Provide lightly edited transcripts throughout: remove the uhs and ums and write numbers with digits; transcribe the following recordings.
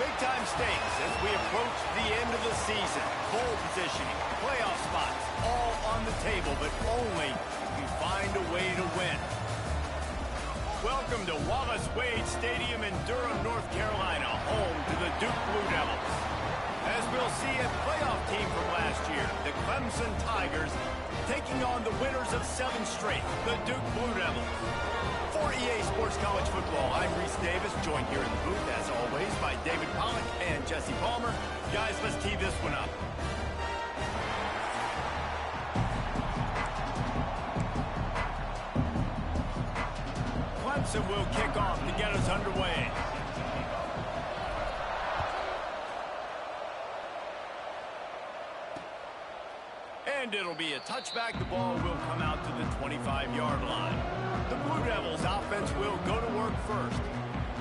Big-time stakes as we approach the end of the season. Bowl positioning, playoff spots, all on the table, but only if you find a way to win. Welcome to Wallace Wade Stadium in Durham, North Carolina, home to the Duke Blue Devils. As we'll see, a playoff team from last year, the Clemson Tigers, taking on the winners of 7 straight, the Duke Blue Devils. For EA Sports College Football, I'm Reese Davis, joined here in the booth, as always, by David Pollack and Jesse Palmer. Guys, let's tee this one up. Clemson will kick off to get us underway. And it'll be a touchback. The ball will come out to the 25-yard line. The Blue Devils offense will go to work first.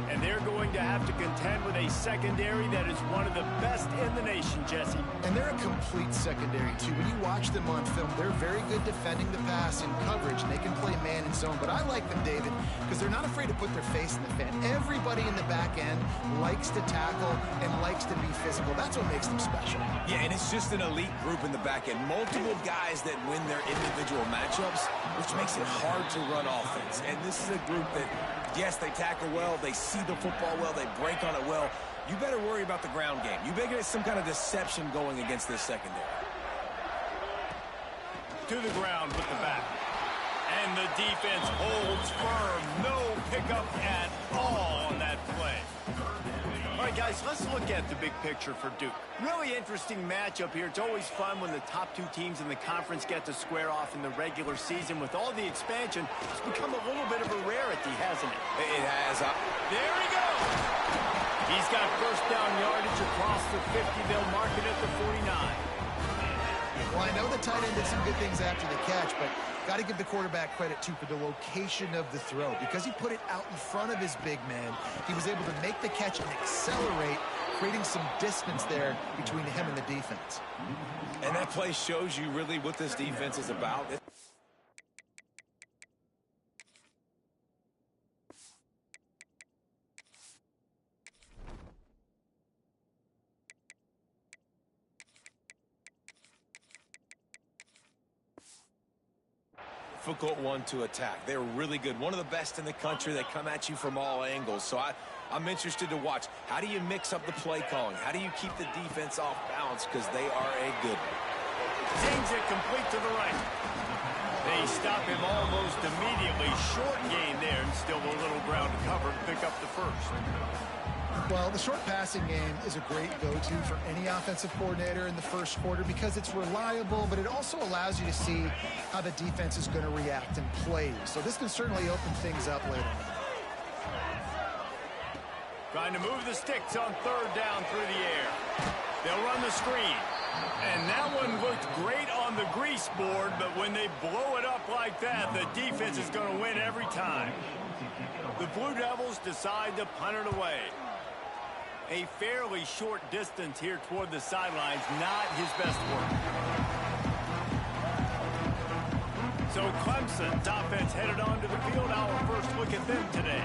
And they're going to have to contend with a secondary that is one of the best in the nation, Jesse. And they're a complete secondary, too. When you watch them on film, they're very good defending the pass and coverage, and they can play man and zone. But I like them, David, because they're not afraid to put their face in the fan. Everybody in the back end likes to tackle and likes to be physical. That's what makes them special. Yeah, and it's just an elite group in the back end. Multiple guys that win their individual matchups, which makes it hard to run offense. And this is a group that, yes, they tackle well, they see the football well, they break on it well. You better worry about the ground game. You better get some kind of deception going against this secondary. To the ground with the back. And the defense holds firm. No pickup at all on that play. All right, guys, let's look at the big picture for Duke. Really interesting matchup here. It's always fun when the top 2 teams in the conference get to square off in the regular season. With all the expansion, it's become a little bit of a rarity, hasn't it? It has. There he goes. He's got first down yardage across the 50. They'll mark it at the 49. Well, I know the tight end did some good things after the catch, but got to give the quarterback credit, too, for the location of the throw. Because he put it out in front of his big man, he was able to make the catch and accelerate, creating some distance there between him and the defense. And that play shows you really what this defense is about. Difficult one to attack. They're really good. One of the best in the country. They come at you from all angles. So I'm interested to watch. How do you mix up the play calling? How do you keep the defense off balance? Because they are a good one. Sings it complete to the right. They stop him almost immediately. Short gain there, and still a little ground to cover to pick up the first. Well, the short passing game is a great go-to for any offensive coordinator in the first quarter because it's reliable, but it also allows you to see how the defense is going to react and play. So this can certainly open things up later on. Trying to move the sticks on 3rd down through the air. They'll run the screen. And that one looked great on the grease board, but when they blow it up like that, the defense is going to win every time. The Blue Devils decide to punt it away. A fairly short distance here toward the sidelines, not his best work. So Clemson's offense headed onto the field. Our first look at them today.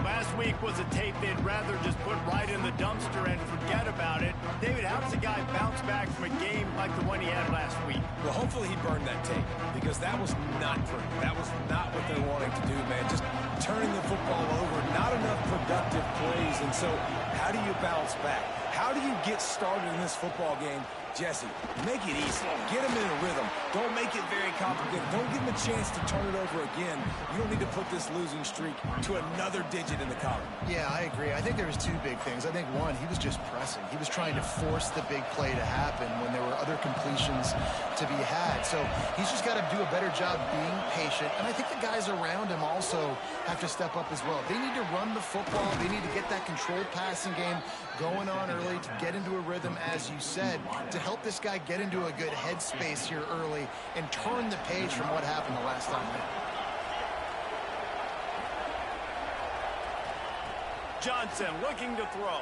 Last week was a tape they'd rather just put right in the dumpster and forget about it. David, how does a guy bounce back from a game like the one he had last week? Well, hopefully he burned that tape because that was not pretty. That was not what they're wanting to do, man. Just turning the football over, not enough productive plays. And so how do you bounce back? How do you get started in this football game? Jesse, make it easy. Get him in a rhythm. Don't make it very complicated. Don't give him a chance to turn it over again. You don't need to put this losing streak to another digit in the column. Yeah, I agree. I think there was 2 big things. I think, one, he was just pressing. He was trying to force the big play to happen when there were other completions to be had. So he's just got to do a better job being patient. And I think the guys around him also have to step up as well. They need to run the football. They need to get that controlled passing game going on early to get into a rhythm, as you said, to help this guy get into a good headspace here early and turn the page from what happened the last time. Johnson looking to throw.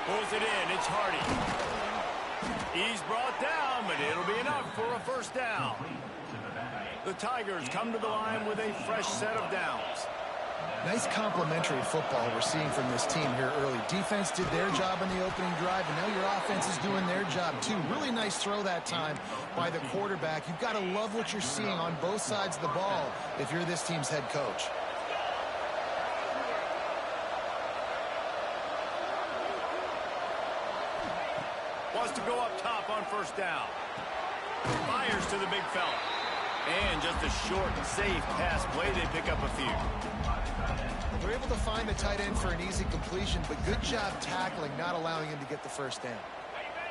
Pulls it in. It's Hardy. He's brought down, but it'll be enough for a first down. The Tigers come to the line with a fresh set of downs. Nice complementary football we're seeing from this team here early. Defense did their job on the opening drive, and now your offense is doing their job too. Really nice throw that time by the quarterback. You've got to love what you're seeing on both sides of the ball if you're this team's head coach. Wants to go up top on first down. Fires to the big fella. And just a short, safe pass play. They pick up a few. They're able to find the tight end for an easy completion, but good job tackling, not allowing him to get the first down.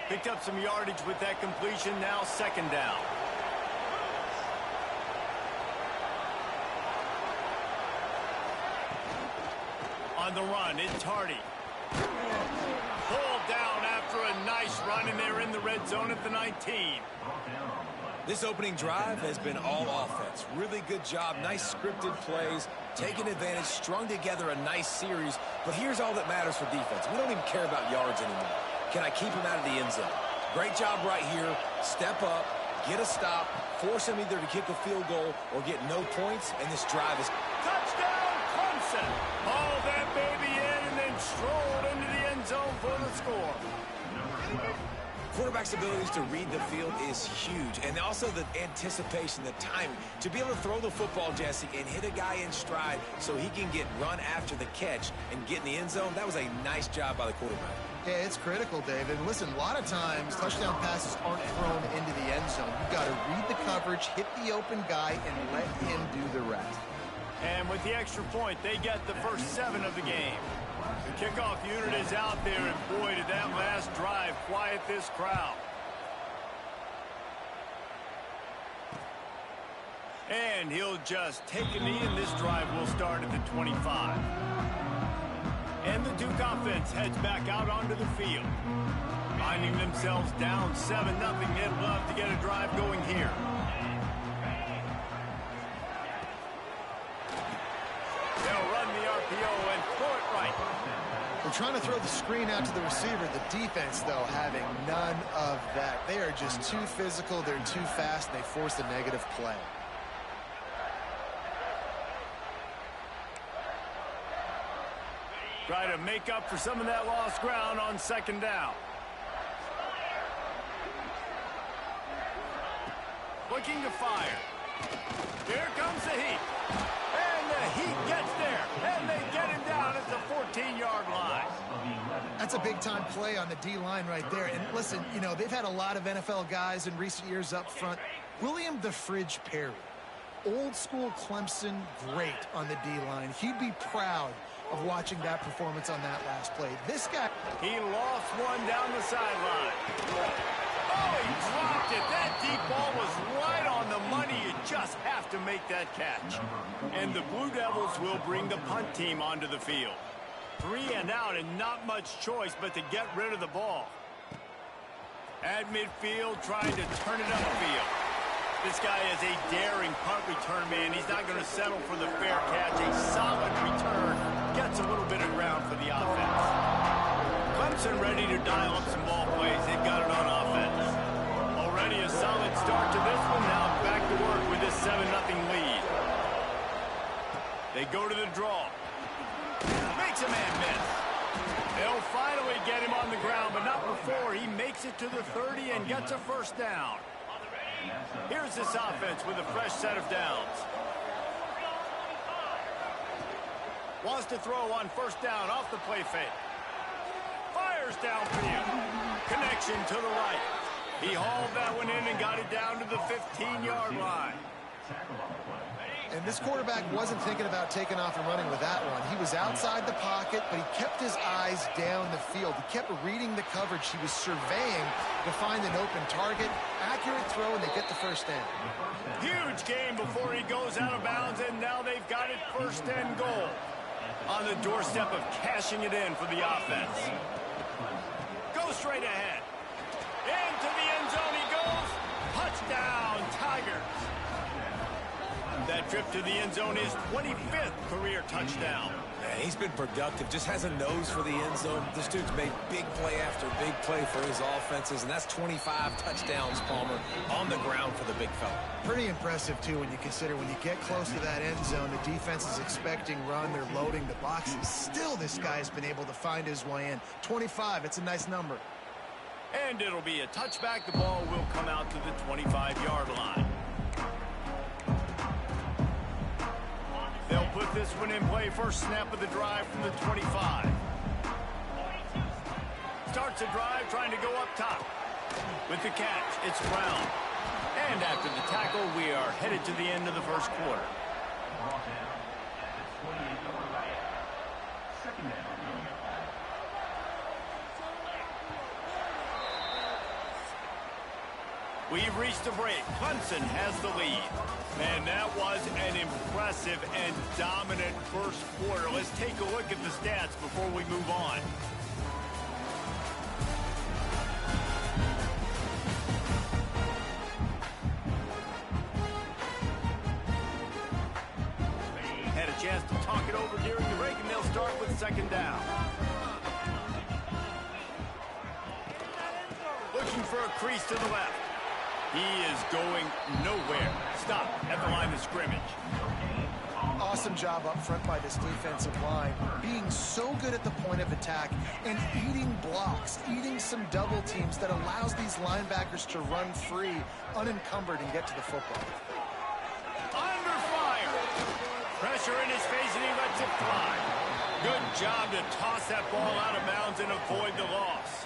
Picked up some yardage with that completion. Now second down. On the run, it's Hardy. Pulled down after a nice run, and they're in the red zone at the 19. This opening drive has been all offense. Really good job, nice scripted plays, taking advantage, strung together a nice series. But here's all that matters for defense. We don't even care about yards anymore. Can I keep him out of the end zone? Great job right here. Step up, get a stop, force him either to kick a field goal or get no points, and this drive is... Touchdown, Clemson! Haul that baby in and then strolled into the end zone for the score. Quarterback's abilities to read the field is huge, and also the anticipation, the timing. To be able to throw the football, Jesse, and hit a guy in stride so he can get run after the catch and get in the end zone, that was a nice job by the quarterback. Yeah, it's critical, David. Listen, a lot of times touchdown passes aren't thrown into the end zone. You've got to read the coverage, hit the open guy, and let him do the rest. And with the extra point, they get the first 7 of the game. The kickoff unit is out there, and boy, did that last drive quiet this crowd. And he'll just take a knee, and this drive will start at the 25. And the Duke offense heads back out onto the field. Finding themselves down 7-0, they'd love to get a drive going here. They'll run the RPO and throw it right. They're trying to throw the screen out to the receiver. The defense, though, having none of that. They are just too physical. They're too fast. And they force a negative play. Try to make up for some of that lost ground on second down. Looking to fire. Here comes the heat. And the heat gets there. And they get him down at the 14-yard line. That's a big-time play on the D-line right there. And listen, you know, they've had a lot of NFL guys in recent years up front. William the Fridge Perry, old-school Clemson great on the D-line. He'd be proud of watching that performance on that last play. This guy... He lost one down the sideline. Oh, he dropped it. That deep ball was right on the money. You just have to make that catch. And the Blue Devils will bring the punt team onto the field. 3 and out and not much choice but to get rid of the ball. At midfield, trying to turn it upfield. This guy is a daring punt return man. He's not going to settle for the fair catch. A solid return. Gets a little bit of ground for the offense. Clemson ready to dial up some ball plays. They've got it on offense. Already a solid start to this one. Now back to work with this 7-0 lead. They go to the draw. Makes a man miss. They'll finally get him on the ground, but not before he makes it to the 30 and gets a first down. Here's this offense with a fresh set of downs. Wants to throw on first down off the play fake. Fires downfield. Connection to the right. He hauled that one in and got it down to the 15-yard line. And this quarterback wasn't thinking about taking off and running with that one. He was outside the pocket, but he kept his eyes down the field. He kept reading the coverage. He was surveying to find an open target. Accurate throw, and they get the first down. Huge game before he goes out of bounds, and now they've got it first and goal. On the doorstep of cashing it in for the offense. Go straight ahead. Into the end zone he goes. Touchdown, Tigers. That trip to the end zone is 25th career touchdown. And he's been productive, just has a nose for the end zone. This dude's made big play after big play for his offenses, and that's 25 touchdowns, Palmer, on the ground for the big fella. Pretty impressive, too, when you consider when you get close to that end zone, the defense is expecting run, they're loading the boxes. Still, this guy has been able to find his way in. 25, it's a nice number. And it'll be a touchback. The ball will come out to the 25-yard line. They'll put this one in play. First snap of the drive from the 25. Starts the drive trying to go up top. With the catch, it's Brown. And after the tackle, we are headed to the end of the first quarter. We've reached a break. Clemson has the lead. And that was an impressive and dominant first quarter. Let's take a look at the stats before we move on. Had a chance to talk it over during the break, and they'll start with second down. Looking for a crease to the left. He is going nowhere. Stop at the line of scrimmage. Awesome job up front by this defensive line, being so good at the point of attack and eating blocks, eating some double teams that allows these linebackers to run free, unencumbered, and get to the football. Under fire. Pressure in his face, and he lets it fly. Good job to toss that ball out of bounds and avoid the loss.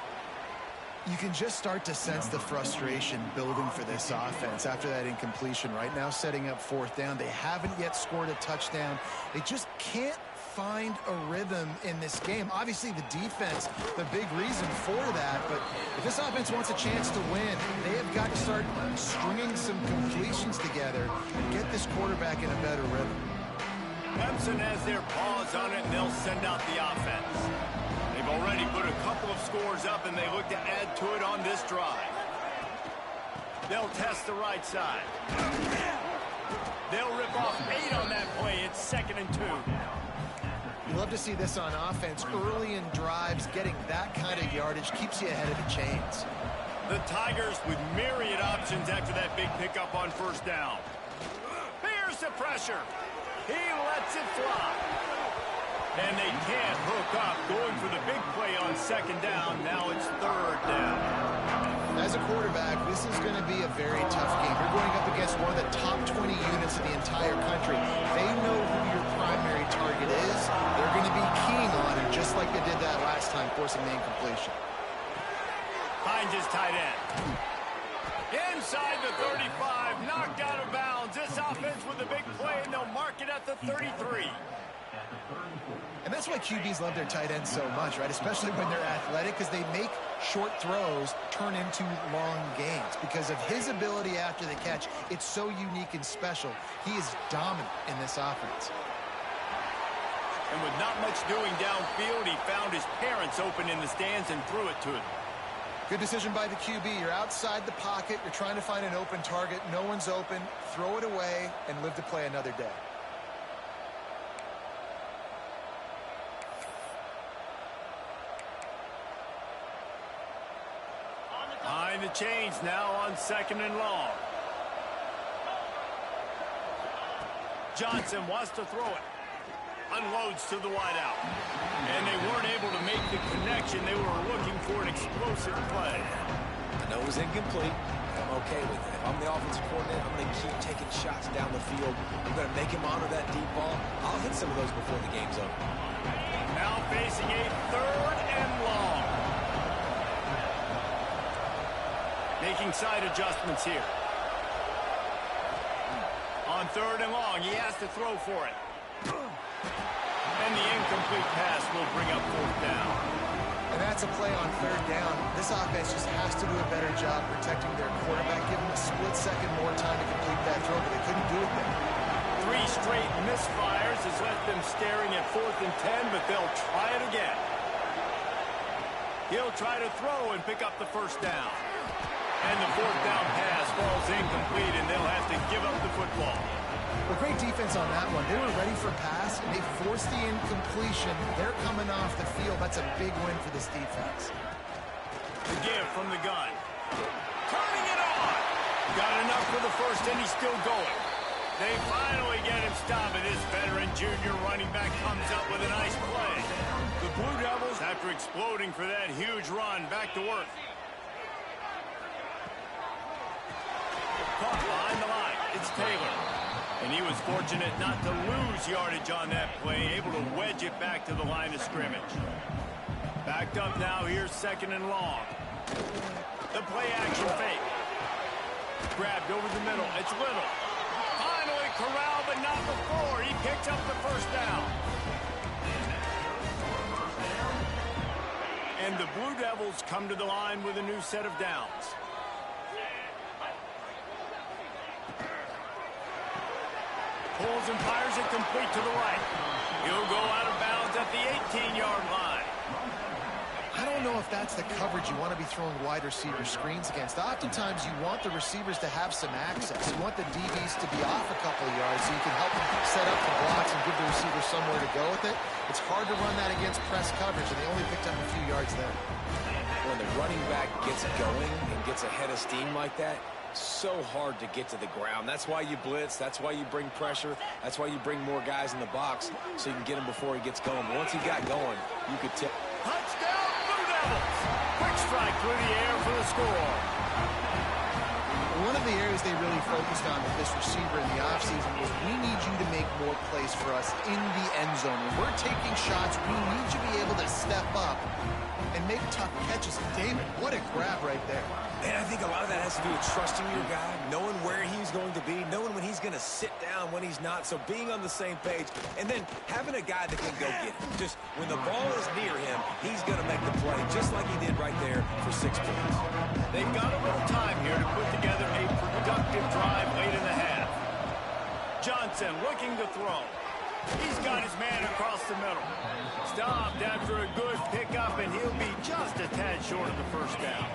You can just start to sense the frustration building for this offense after that incompletion. Right now, setting up fourth down. They haven't yet scored a touchdown. They just can't find a rhythm in this game. Obviously, the defense, the big reason for that. But if this offense wants a chance to win, they have got to start stringing some completions together and get this quarterback in a better rhythm. Clemson has their paws on it, and they'll send out the offense. They've already put a couple of scores up, and they look to add to it on this drive. They'll test the right side. They'll rip off 8 on that play. It's 2nd and 2. You love to see this on offense. Early in drives, getting that kind of yardage keeps you ahead of the chains. The Tigers with myriad options after that big pickup on first down. Here's the pressure. He lets it fly. And they can't hook up, going for the big play on second down. Now it's third down. As a quarterback, this is going to be a very tough game. You're going up against one of the top 20 units in the entire country. They know who your primary target is. They're going to be keying on it, just like they did that last time, forcing the incompletion. Finds his tight end. Inside the 35, knocked out of bounds. This offense with a big play, and they'll mark it at the 33. And that's why QBs love their tight ends so much, right? Especially when they're athletic, because they make short throws turn into long gains. Because of his ability after the catch, it's so unique and special. He is dominant in this offense. And with not much doing downfield, he found his parents open in the stands and threw it to him. Good decision by the QB. You're outside the pocket. You're trying to find an open target. No one's open. Throw it away and live to play another day. Behind the chains now on 2nd and long. Johnson wants to throw it. Unloads to the wideout. And they weren't able to make the connection. They were looking for an explosive play. I know it was incomplete. I'm okay with it. If I'm the offensive coordinator, I'm going to keep taking shots down the field. I'm going to make him honor that deep ball. I'll hit some of those before the game's over. Now facing a 3rd and long. Making side adjustments here. On 3rd and long, he has to throw for it. And the incomplete pass will bring up 4th down. And that's a play on 3rd down. This offense just has to do a better job protecting their quarterback, give him a split second more time to complete that throw, but they couldn't do it there. 3 straight misfires has left them staring at 4th and 10, but they'll try it again. He'll try to throw and pick up the 1st down. And the 4th down pass falls incomplete, and they'll have to give up the football. Well, great defense on that one. They were ready for pass, and they forced the incompletion. They're coming off the field. That's a big win for this defense. The give from the gun. Turning it on. Got enough for the first, and he's still going. They finally get him stopped, and this veteran junior running back comes up with a nice play. The Blue Devils, after exploding for that huge run, back to work. Caught behind the line. It's Taylor. And he was fortunate not to lose yardage on that play, able to wedge it back to the line of scrimmage. Backed up now, here's 2nd and long. The play action fake. Grabbed over the middle, it's Little. Finally corralled, but not before. He picks up the first down. And the Blue Devils come to the line with a new set of downs. Pulls and fires it complete to the right. He'll go out of bounds at the 18-yard line. I don't know if that's the coverage you want to be throwing wide receiver screens against. Oftentimes, you want the receivers to have some access. You want the DBs to be off a couple of yards so you can help them set up the blocks and give the receiver somewhere to go with it. It's hard to run that against press coverage, and they only picked up a few yards there. When the running back gets going and gets a head of steam like that, so hard to get to the ground. That's why you blitz. That's why you bring pressure. That's why you bring more guys in the box so you can get him before he gets going. But once he got going, you could tip. Touchdown, Blue Devils! Quick strike through the air for the score. One of the areas they really focused on with this receiver in the offseason was we need you to make more plays for us in the end zone. When we're taking shots, we need you to be able to step up and make tough catches. David, what a grab right there. And I think a lot of that has to do with trusting your guy, knowing where he's going to be, knowing when he's going to sit down, when he's not, so being on the same page, and then having a guy that can go get it. Just when the ball is near him, he's going to make the play, just like he did right there for 6 points. They've got a little time here to put together a productive drive late in the half. Johnson looking to throw. He's got his man across the middle. Stopped after a good pickup, and he'll be just a tad short of the first down.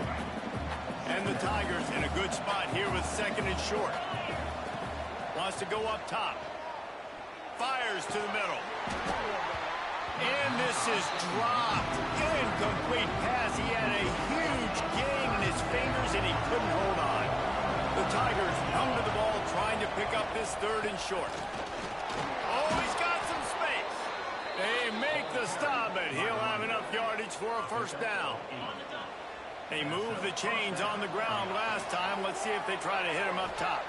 And the Tigers in a good spot here with 2nd and short. Wants to go up top. Fires to the middle. And this is dropped. Incomplete pass. He had a huge gain in his fingers, and he couldn't hold on. The Tigers come to the ball trying to pick up this 3rd and short. Oh, he's got some space. They make the stop, but he'll have enough yardage for a first down. They moved the chains on the ground last time. Let's see if they try to hit him up top.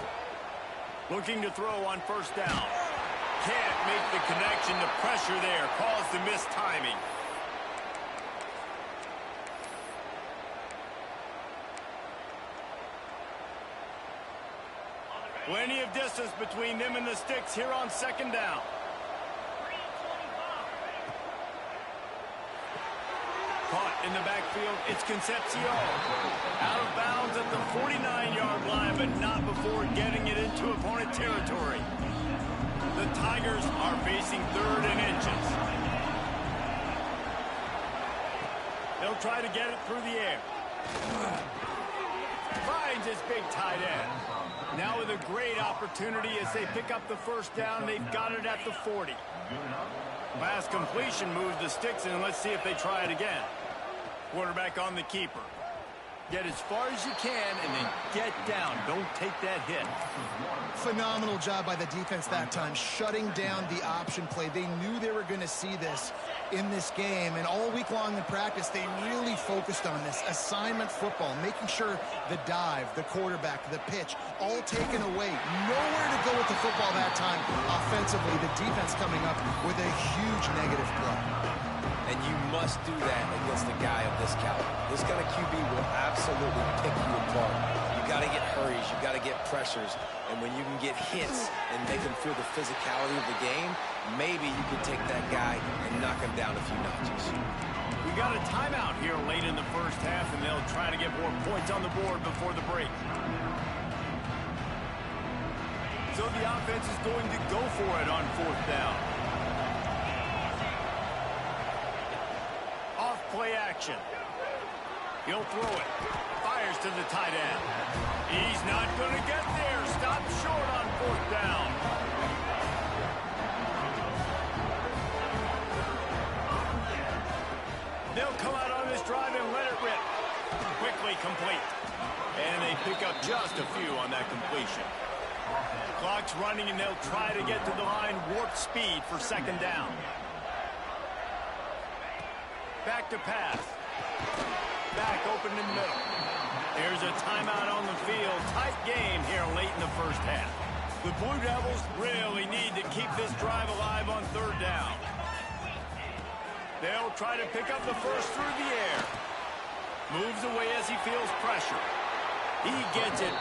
Looking to throw on first down. Can't make the connection. The pressure there caused the missed timing. Plenty of distance between them and the sticks here on 2nd down. Caught in the backfield, it's Concepcion. Out of bounds at the 49-yard line, but not before getting it into opponent territory. The Tigers are facing 3rd and inches. They'll try to get it through the air. Finds his big tight end. Now with a great opportunity as they pick up the first down. They've got it at the 40. Last completion moves the sticks, and let's see if they try it again. Quarterback on the keeper. Get as far as you can and then get down. Don't take that hit. Phenomenal job by the defense that time, shutting down the option play. They knew they were going to see this in this game, and all week long in practice, they really focused on this assignment football, making sure the dive, the quarterback, the pitch, all taken away. Nowhere to go with the football that time offensively. The defense coming up with a huge negative play. And you must do that against a guy of this caliber. This kind of QB will absolutely pick you apart. You got to get hurries. You got to get pressures. And when you can get hits and make them feel the physicality of the game, maybe you can take that guy and knock him down a few notches. We got a timeout here late in the first half, and they'll try to get more points on the board before the break. So the offense is going to go for it on 4th down. Play action. He'll throw it. Fires to the tight end. He's not going to get there. Stopped short on 4th down. drive and let it rip. Quickly complete. And they pick up just a few on that completion. Clock's running, and they'll try to get to the line warp speed for second down. Back to pass. Back open in the middle. There's a timeout on the field. Tight game here late in the first half. The Blue Devils really need to keep this drive alive on third down. They'll try to pick up the first through the air. Moves away as he feels pressure. He gets it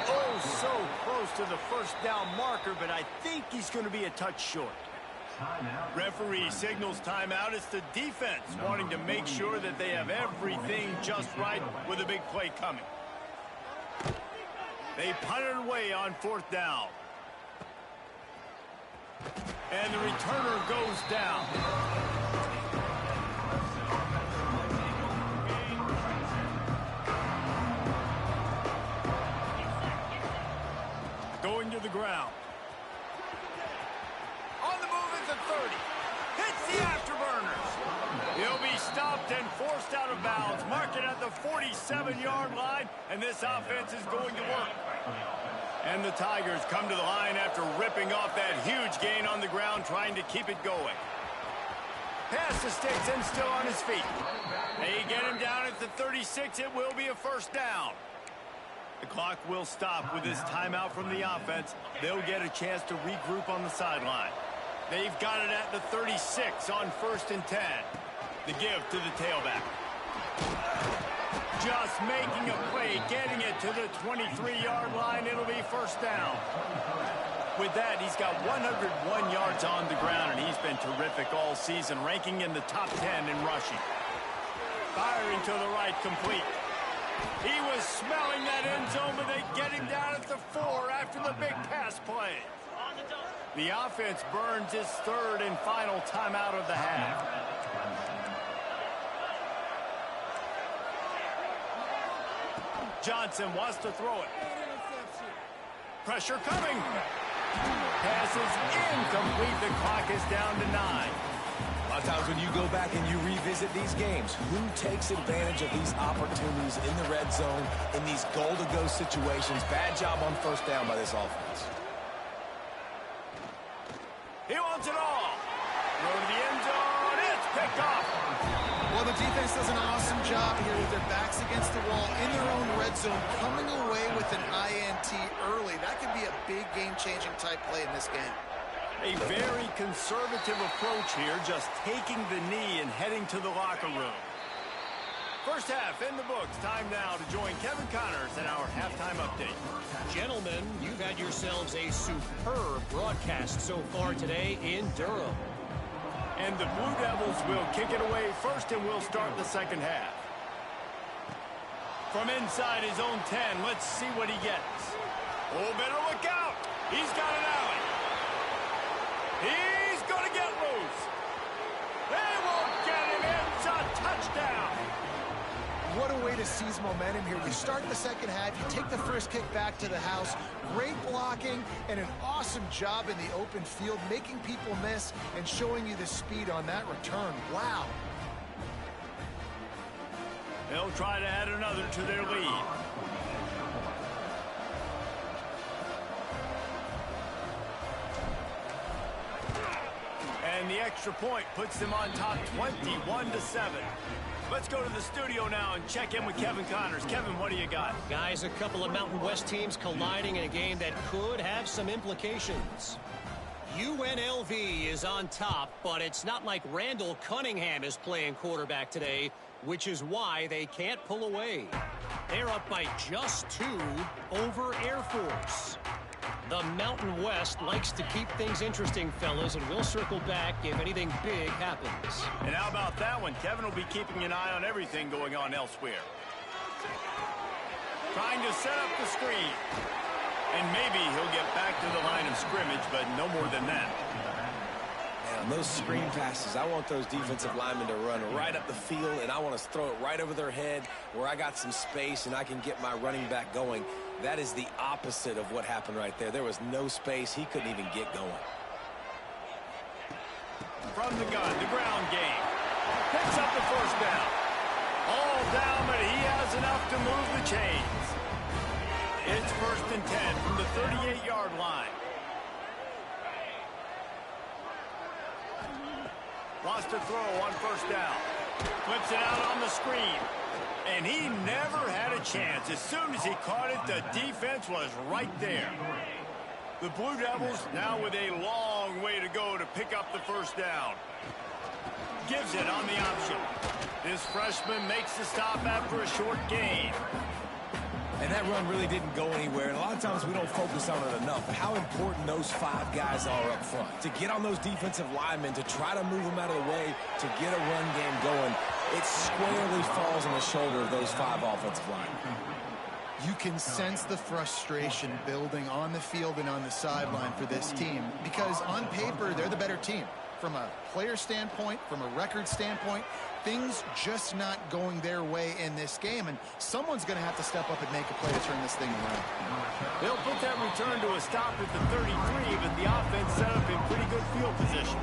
so close to the first down marker, but I think he's going to be a touch short. Referee signals timeout. It's the defense wanting to make sure that they have everything just right with a big play coming. They punt it away on fourth down. And the returner goes down. Going to the ground. On the move at the 30. Hits the afterburners. He'll be stopped and forced out of bounds. Mark it at the 47-yard line, and this offense is going to work. And the Tigers come to the line after ripping off that huge gain on the ground, trying to keep it going. Pass to sticks and still on his feet. They get him down at the 36. It will be a first down. The clock will stop with this timeout from the offense. They'll get a chance to regroup on the sideline. They've got it at the 36 on 1st and 10. The give to the tailback. Just making a play, getting it to the 23-yard line. It'll be first down. With that, he's got 101 yards on the ground, and he's been terrific all season, ranking in the top 10 in rushing. Firing to the right, complete. He was smelling that end zone, but they get him down at the 4 after the big pass play. The offense burns its third and final timeout of the half. Johnson wants to throw it. Pressure coming. Pass is incomplete. The clock is down to 9. A lot of times when you go back and you revisit these games, who takes advantage of these opportunities in the red zone, in these goal-to-go situations? Bad job on first down by this offense. He wants it all. Throw to the end zone. It's picked off. Well, the defense does an awesome job here with their backs against the wall in their own red zone, coming away with an INT early. That could be a big game-changing type play in this game. A very conservative approach here, just taking the knee and heading to the locker room. First half in the books. Time now to join Kevin Connors in our halftime update. Gentlemen, you've had yourselves a superb broadcast so far today in Durham. And the Blue Devils will kick it away first, and we'll start the second half. From inside his own 10, let's see what he gets. Oh, better look out. He's got an alley. He's going to get loose. They won't get him. It's a touchdown. What a way to seize momentum here. You start the second half, you take the first kick back to the house. Great blocking and an awesome job in the open field, making people miss and showing you the speed on that return. Wow. They'll try to add another to their lead. And the extra point puts them on top 21-7. Let's go to the studio now and check in with Kevin Connors. Kevin, what do you got? Guys, a couple of Mountain West teams colliding in a game that could have some implications. UNLV is on top, but it's not like Randall Cunningham is playing quarterback today, which is why they can't pull away. They're up by just 2 over Air Force. The Mountain West likes to keep things interesting, fellas, and we'll circle back if anything big happens. And how about that one? Kevin will be keeping an eye on everything going on elsewhere. Trying to set up the screen. And maybe he'll get back to the line of scrimmage, but no more than that. And those screen passes, I want those defensive linemen to run right up the field, and I want to throw it right over their head where I got some space and I can get my running back going. That is the opposite of what happened right there. There was no space. He couldn't even get going. From the gun, the ground game. Picks up the first down. All down, but he has enough to move the chains. It's 1st and 10 from the 38-yard line. Wants to throw on 1st down. Flips it out on the screen. And he never had a chance. As soon as he caught it, the defense was right there. The Blue Devils now with a long way to go to pick up the 1st down. Gives it on the option. This freshman makes the stop after a short gain. And that run really didn't go anywhere. And a lot of times we don't focus on it enough. But how important those 5 guys are up front. To get on those defensive linemen, to try to move them out of the way, to get a run game going, it squarely falls on the shoulder of those 5 offensive linemen. You can sense the frustration building on the field and on the sideline for this team. Because on paper, they're the better team. From a player standpoint, from a record standpoint, things just not going their way in this game, and someone's going to have to step up and make a play to turn this thing around. They'll put that return to a stop at the 33, but the offense set up in pretty good field position.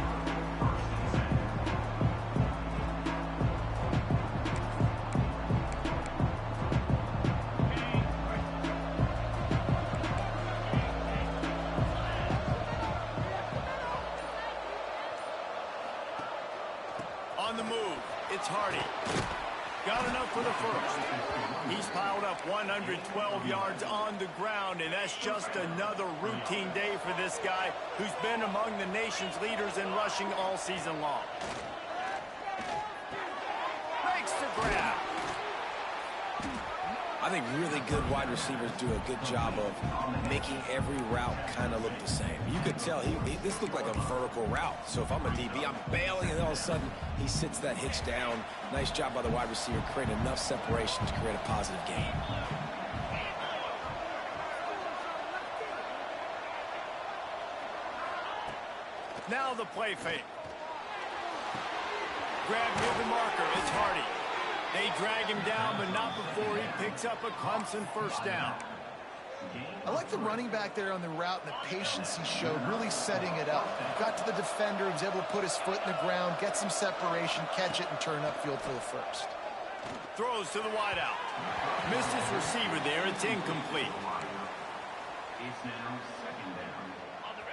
On the move, it's Hardy. Got enough for the 1st. He's piled up 112 yards on the ground, and that's just another routine day for this guy who's been among the nation's leaders in rushing all season long. Makes the grab. I think really good wide receivers do a good job of making every route kind of look the same. You could tell this looked like a vertical route. So if I'm a DB, I'm bailing, and all of a sudden he sits that hitch down. Nice job by the wide receiver, creating enough separation to create a positive gain. Now the play fake. Grab near the marker. It's Hardy. They drag him down, but not before he picks up a Clemson 1st down. I like the running back there on the route and the patience he showed, really setting it up. Got to the defender, he was able to put his foot in the ground, get some separation, catch it, and turn upfield for the 1st. Throws to the wideout. Missed his receiver there. It's incomplete.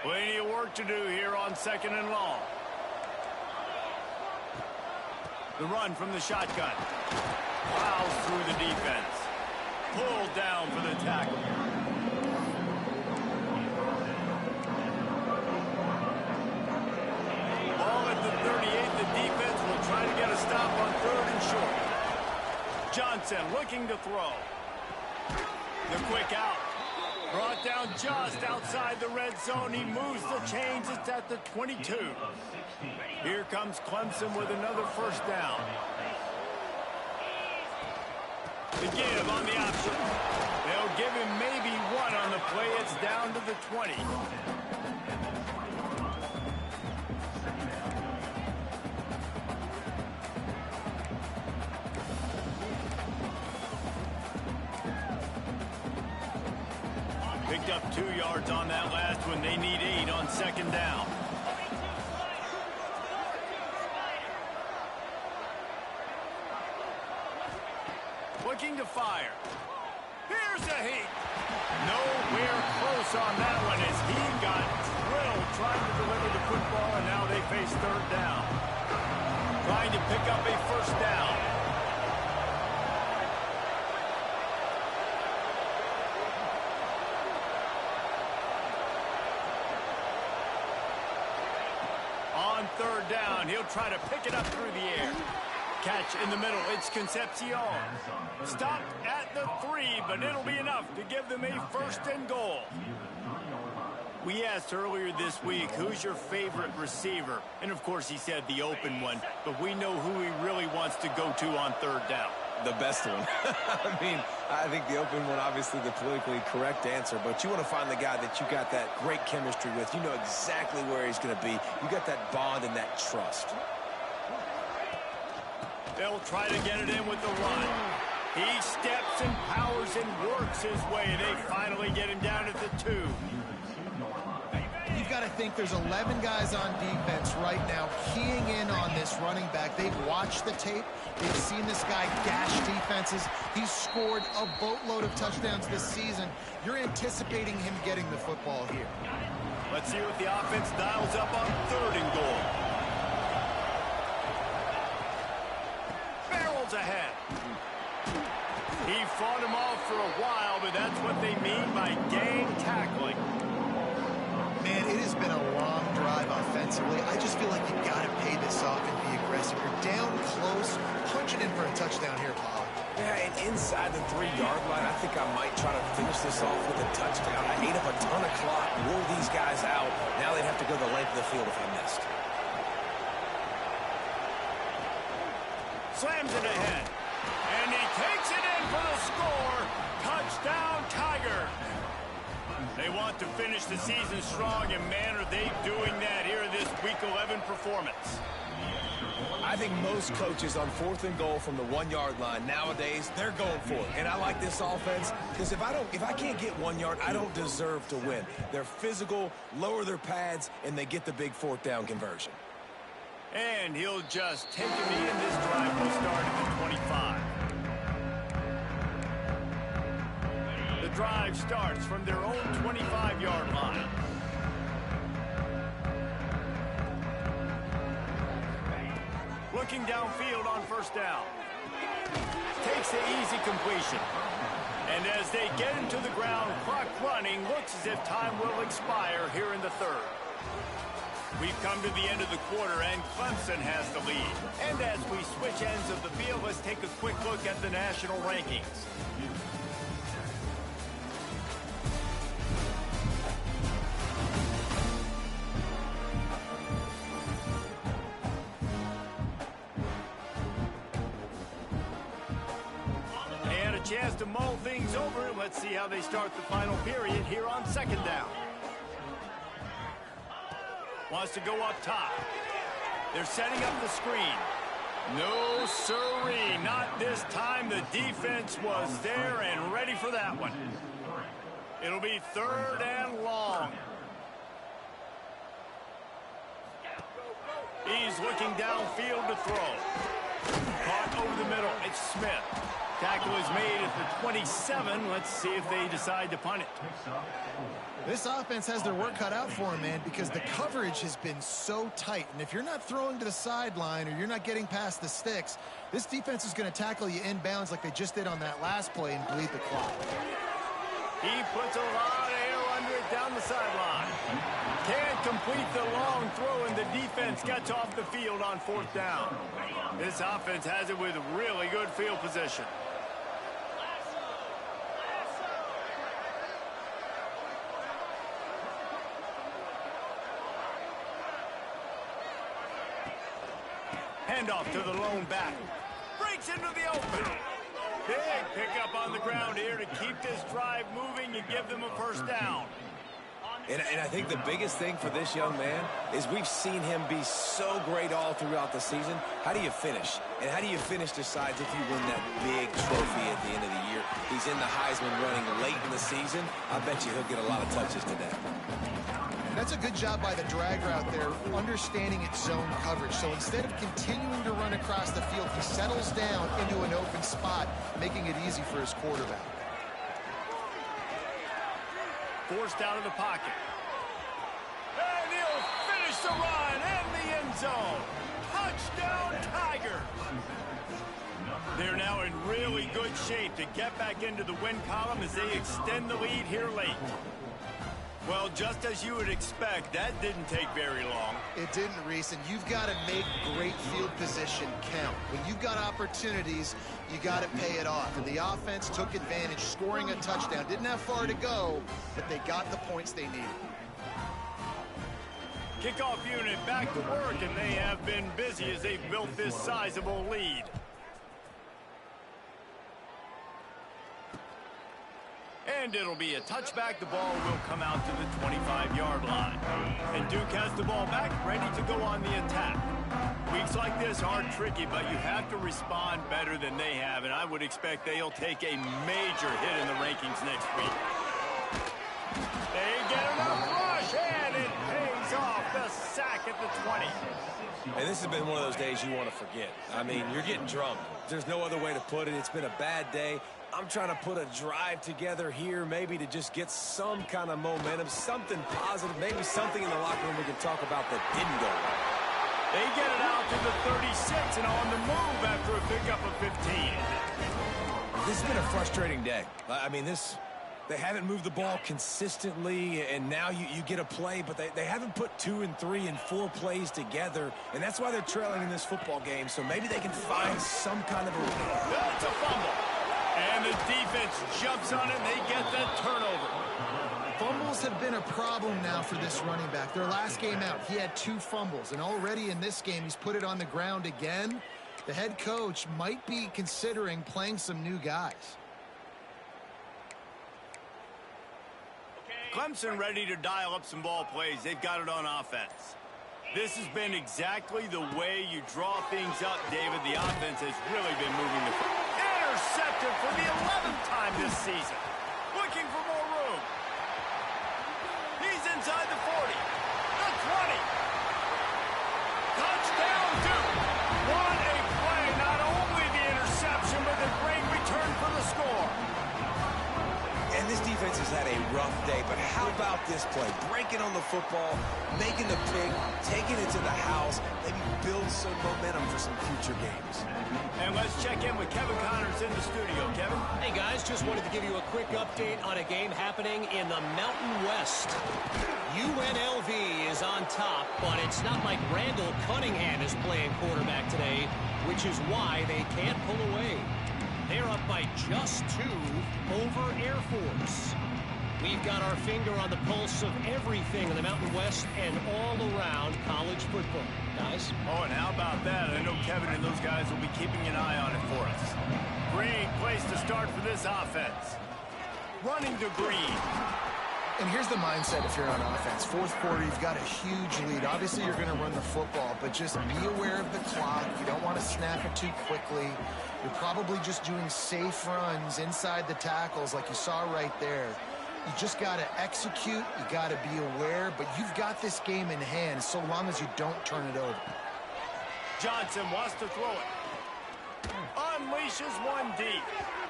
Plenty of work to do here on 2nd and long. The run from the shotgun. Plows through the defense. Pulled down for the tackle. Ball at the 38. The defense will try to get a stop on 3rd and short. Johnson looking to throw. The quick out. Brought down just outside the red zone. He moves the chains. It's at the 22. Here comes Clemson with another 1st down. The give on the option. They'll give him maybe 1 on the play. It's down to the 20. Picked up 2 yards on that last one. They need 8 on 2nd down. Looking to fire. Here's a heat. Nowhere close on that one as he got drilled trying to deliver the football, and now they face 3rd down. Trying to pick up a 1st down. On 3rd down, he'll try to pick it up through the air. Catch in the middle. It's Concepcion. Stopped at the 3, but it'll be enough to give them a 1st and goal. We asked earlier this week, who's your favorite receiver? And, of course, he said the open one. But we know who he really wants to go to on 3rd down. The best one. I mean, I think the open one, obviously the politically correct answer, but you want to find the guy that you got that great chemistry with. You know exactly where he's going to be. You got that bond and that trust. They'll try to get it in with the run. He steps and powers and works his way. They finally get him down at the 2. You've got to think there's 11 guys on defense right now keying in on this running back. They've watched the tape. They've seen this guy gash defenses. He's scored a boatload of touchdowns this season. You're anticipating him getting the football here. Let's see what the offense dials up on 3rd and goal. Barrels ahead. He fought him off for a while, but that's what they mean by gang tackling. Man, it has been a long drive offensively. I just feel like you got to pay this off and be aggressive. You're down close, punching in for a touchdown here, Paul. Yeah, and inside the 3-yard line, I think I might try to finish this off with a touchdown. I ate up a ton of clock, wore these guys out. Now they'd have to go the length of the field if I missed. Slams it ahead. And he takes it in for the score. Touchdown, Tiger. They want to finish the season strong, and man, are they doing that here in this Week 11 performance. I think most coaches on 4th and goal from the 1-yard line nowadays, they're going for it. And I like this offense because if I can't get 1 yard, I don't deserve to win. They're physical, lower their pads, and they get the big 4th down conversion. And he'll just take a knee, and this drive will start at the 25. The drive starts from their own 25-yard line. Looking downfield on 1st down. Takes the easy completion. And as they get him to the ground, clock running, looks as if time will expire here in the 3rd. We've come to the end of the quarter, and Clemson has the lead. And as we switch ends of the field, let's take a quick look at the national rankings. And a chance to mull things over. Let's see how they start the final period here on 2nd down. Wants to go up top. They're setting up the screen. No siree, not this time. The defense was there and ready for that one. It'll be 3rd and long. He's looking downfield to throw. Caught over the middle. It's Smith. Tackle is made at the 27. Let's see if they decide to punt it. This offense has their work cut out for them, man, because the coverage has been so tight. And if you're not throwing to the sideline or you're not getting past the sticks, this defense is going to tackle you inbounds like they just did on that last play and bleed the clock. He puts a lot of air under it down the sideline. Can't complete the long throw, and the defense gets off the field on 4th down. This offense has it with really good field position. Handoff to the lone back. Breaks into the open. Big pickup on the ground here to keep this drive moving and give them a 1st down. And I think the biggest thing for this young man is we've seen him be so great all throughout the season. How do you finish? And how do you finish decides if you win that big trophy at the end of the year. He's in the Heisman running late in the season. I bet you he'll get a lot of touches today. That's a good job by the drag route there, understanding its zone coverage. So instead of continuing to run across the field, he settles down into an open spot, making it easy for his quarterback. Forced out of the pocket. And he'll finish the run in the end zone. Touchdown, Tigers. They're now in really good shape to get back into the win column as they extend the lead here late. Well, just as you would expect, that didn't take very long. It didn't, Reese, and you've got to make great field position count. When you've got opportunities, you got to pay it off. And the offense took advantage, scoring a touchdown. Didn't have far to go, but they got the points they needed. Kickoff unit back to work, and they have been busy as they've built this sizable lead. And it'll be a touchback. The ball will come out to the 25-yard line. And Duke has the ball back, ready to go on the attack. Weeks like this are tricky, but you have to respond better than they have, and I would expect they'll take a major hit in the rankings next week. They get enough rush, and it pays sack at the 20. And this has been one of those days you want to forget. I mean, you're getting drunk. There's no other way to put it. It's been a bad day. I'm trying to put a drive together here, maybe to just get some kind of momentum, something positive, maybe something in the locker room we can talk about that didn't go well. They get it out to the 36 and on the move after a pickup of 15. This has been a frustrating day. I mean, they haven't moved the ball consistently, and now you get a play, but they haven't put 2 and 3 and 4 plays together, and that's why they're trailing in this football game, so maybe they can find some kind of a... It's a fumble. And the defense jumps on it, and they get the turnover. Fumbles have been a problem now for this running back. Their last game out, he had 2 fumbles, and already in this game, he's put it on the ground again. The head coach might be considering playing some new guys. Clemson ready to dial up some ball plays. They've got it on offense. This has been exactly the way you draw things up, David. The offense has really been moving the football. Intercepted for the 11th time this season. Looking for more room. He's inside the 40. The 20. Touchdown, Duke. What a play. Not only the interception, but the great return for the score. And this defense has had a rough day, but how about this play? Breaking on the football, making the pick, taking it to the house, maybe build some momentum for some future games. And let's check in with Kevin Connors in the studio. Kevin? Hey, guys, just wanted to give you a quick update on a game happening in the Mountain West. UNLV is on top, but it's not like Randall Cunningham is playing quarterback today, which is why they can't pull away. They're up by just 2 over Air Force. We've got our finger on the pulse of everything in the Mountain West and all around college football. Guys? Oh, and how about that? I know Kevin and those guys will be keeping an eye on it for us. Great place to start for this offense. Running to Green. And here's the mindset if you're on offense. 4th quarter, you've got a huge lead. Obviously, you're going to run the football, but just be aware of the clock. You don't want to snap it too quickly. You're probably just doing safe runs inside the tackles like you saw right there. You just got to execute. You got to be aware, but you've got this game in hand so long as you don't turn it over. Johnson wants to throw it. Unleashes one deep.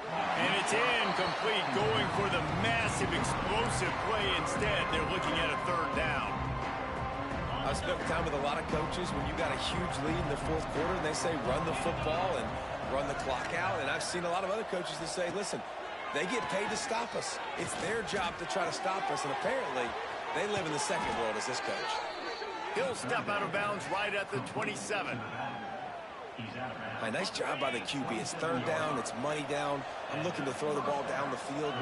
And it's incomplete, going for the massive explosive play instead. They're looking at a 3rd down. I've spent time with a lot of coaches when you got a huge lead in the 4th quarter and they say run the football and run the clock out. And I've seen a lot of other coaches that say, listen, they get paid to stop us. It's their job to try to stop us. And apparently they live in the second world as this coach. He'll step out of bounds right at the 27. Right, nice job by the QB. It's 3rd down. It's money down. I'm looking to throw the ball down the field.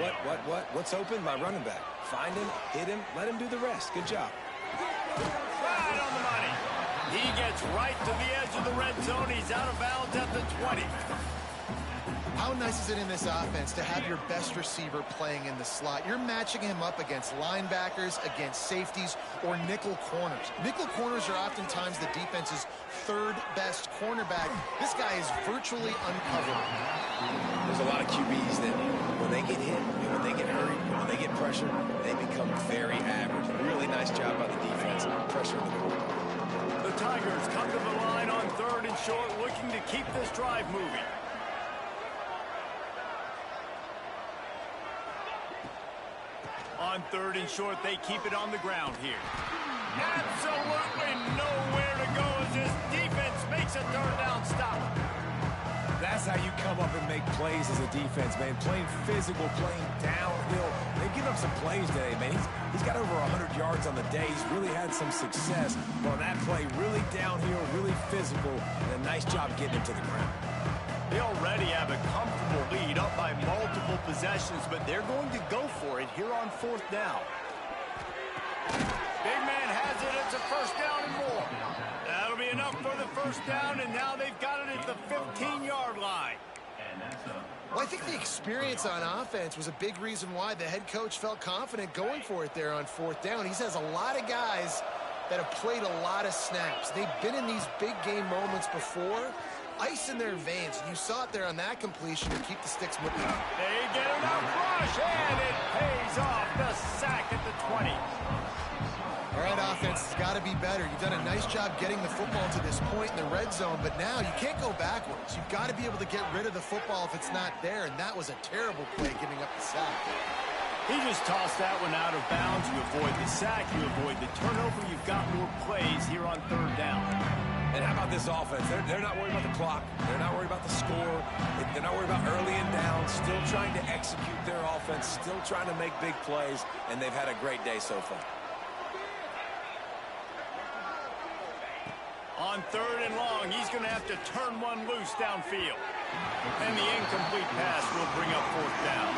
What's open? My running back. Find him, hit him, let him do the rest. Good job. Right on the money. He gets right to the edge of the red zone. He's out of bounds at the 20. How nice is it in this offense to have your best receiver playing in the slot? You're matching him up against linebackers, against safeties, or nickel corners. Nickel corners are oftentimes the defense's 3rd best cornerback. This guy is virtually uncoverable. There's a lot of QBs that when they get hit, and when they get hurried, and when they get pressured, they become very average. Really nice job by the defense, pressuring the quarterback. The Tigers come to the line on 3rd and short, looking to keep this drive moving. On 3rd and short, they keep it on the ground here. Absolutely nowhere to go as this defense makes a 3rd down stop. That's how you come up and make plays as a defense, man. Playing physical, playing downhill. They've given up some plays today, man. He's got over 100 yards on the day. He's really had some success. But on that play, really downhill, really physical, and a nice job getting it to the ground. They already have a comfortable lead up by multiple possessions, but they're going to go for it here on 4th down. Big man has it. It's a 1st down and more. That'll be enough for the 1st down, and now they've got it at the 15-yard line. Well, I think the experience on offense was a big reason why the head coach felt confident going for it there on 4th down. He has a lot of guys that have played a lot of snaps. They've been in these big game moments before. Ice in their veins. You saw it there on that completion to keep the sticks moving. They get enough rush, and it pays off. The sack at the 20. All right, offense has got to to be better. You've done a nice job getting the football to this point in the red zone, but now you can't go backwards. You've got to be able to get rid of the football if it's not there, and that was a terrible play giving up the sack. He just tossed that one out of bounds. You avoid the sack, you avoid the turnover. You've got more plays here on third down. And how about this offense? They're not worried about the clock. They're not worried about the score. They're not worried about early and down. Still trying to execute their offense. Still trying to make big plays. And they've had a great day so far. On third and long, he's going to have to turn one loose downfield. And the incomplete pass will bring up fourth down.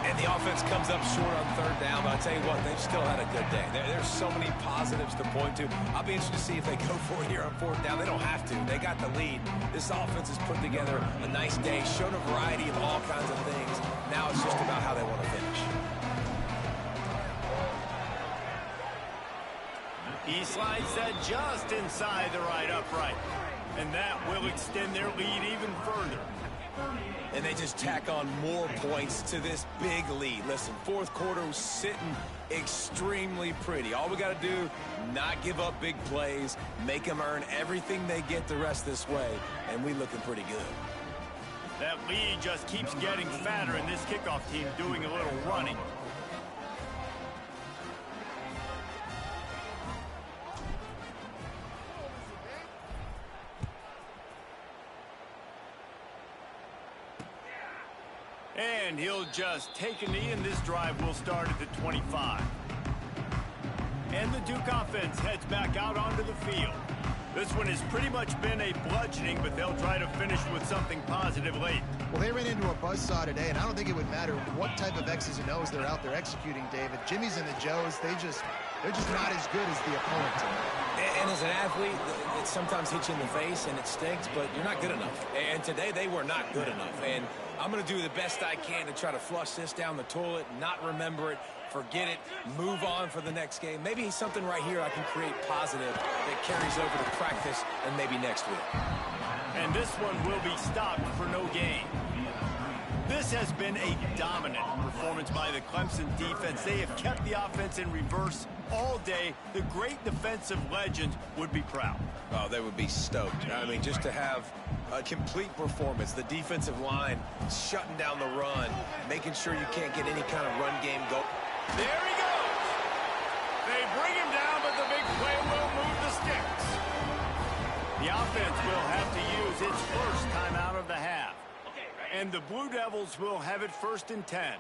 And the offense comes up short on third down, but I'll tell you what, they've still had a good day. There's so many positives to point to. I'll be interested to see if they go for it here on fourth down. They don't have to. They got the lead. This offense has put together a nice day, shown a variety of all kinds of things. Now it's just about how they want to finish. He slides that just inside the right upright. And that will extend their lead even further. And they just tack on more points to this big lead. Listen, fourth quarter was sitting extremely pretty. All we got to do, not give up big plays, make them earn everything they get the rest this way, and we looking pretty good. That lead just keeps getting fatter, and this kickoff team doing a little running. And he'll just take a knee, and this drive will start at the 25. And the Duke offense heads back out onto the field. This one has pretty much been a bludgeoning, but they'll try to finish with something positive late. Well, they ran into a buzzsaw today, and I don't think it would matter what type of X's and O's they're out there executing, David. Jimmy's and the Joes, they're just not as good as the opponent today. And as an athlete, it sometimes hits you in the face, and it stinks, but you're not good enough. And today, they were not good enough. And I'm going to do the best I can to try to flush this down the toilet, not remember it, forget it, move on for the next game. Maybe something right here I can create positive that carries over to practice and maybe next week. And this one will be stopped for no gain. This has been a dominant performance by the Clemson defense. They have kept the offense in reverse all day. The great defensive legends would be proud. Oh, they would be stoked. I mean, just to have a complete performance. The defensive line shutting down the run, making sure you can't get any kind of run game go. There he goes. They bring him down, but the big play will move the sticks. The offense will have to use its first time out of the half. And the Blue Devils will have it 1st and 10.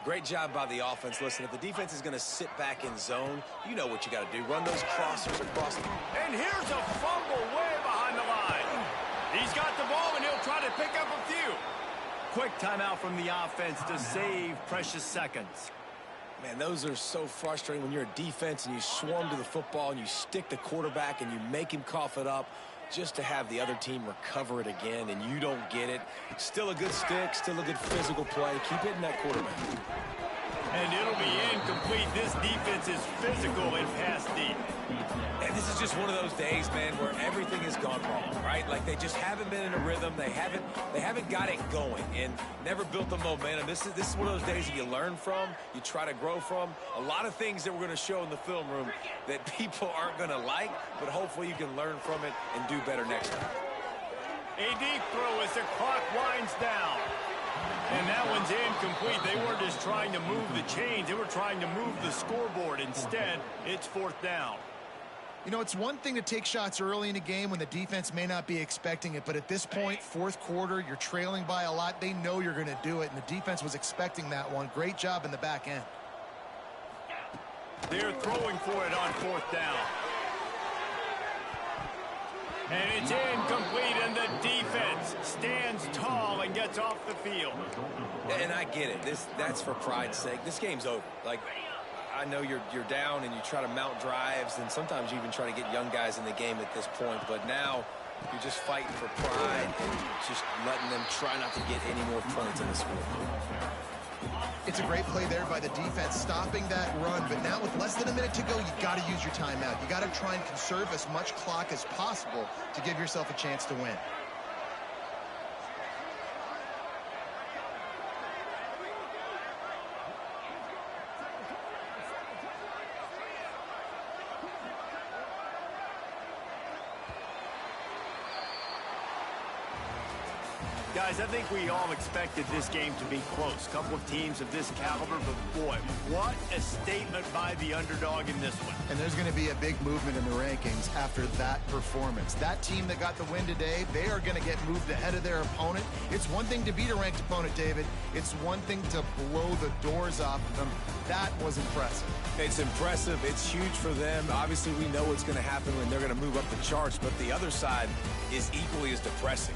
Great job by the offense. Listen, if the defense is going to sit back in zone, you know what you got to do. Run those crossers across the... And here's a fumble way behind the line. He's got the ball, and he'll try to pick up a few. Quick timeout from the offense to save precious seconds. Man, those are so frustrating when you're a defense and you swarm to the football and you stick the quarterback and you make him cough it up just to have the other team recover it again and you don't get it. Still a good stick, still a good physical play. Keep hitting that quarterback. And it'll be incomplete. This defense is physical and pass deep. And this is just one of those days, man, where everything has gone wrong, right? Like they just haven't been in a rhythm. They haven't got it going and never built the momentum. This is one of those days that you learn from, you try to grow from. A lot of things that we're going to show in the film room that people aren't going to like, but hopefully you can learn from it and do better next time. A deep throw as the clock winds down. And that one's incomplete. They weren't just trying to move the chains. They were trying to move the scoreboard. Instead, it's 4th down. You know, it's one thing to take shots early in a game when the defense may not be expecting it, but at this point, 4th quarter, you're trailing by a lot. They know you're going to do it, and the defense was expecting that one. Great job in the back end. They're throwing for it on 4th down. And it's incomplete, and the defense stands tall and gets off the field. And I get it. That's for pride's sake. This game's over. Like, I know you're down and you try to mount drives, and sometimes you even try to get young guys in the game at this point. But now you're just fighting for pride and just letting them try not to get any more points in the score. It's a great play there by the defense, stopping that run. But now with less than a minute to go, you got to use your timeout. You got to try and conserve as much clock as possible to give yourself a chance to win. Guys, I think we all expected this game to be close. A couple of teams of this caliber, but boy, what a statement by the underdog in this one. And there's going to be a big movement in the rankings after that performance. That team that got the win today, they are going to get moved ahead of their opponent. It's one thing to beat a ranked opponent, David. It's one thing to blow the doors off of them. That was impressive. It's impressive. It's huge for them. Obviously, we know what's going to happen when they're going to move up the charts, but the other side is equally as depressing.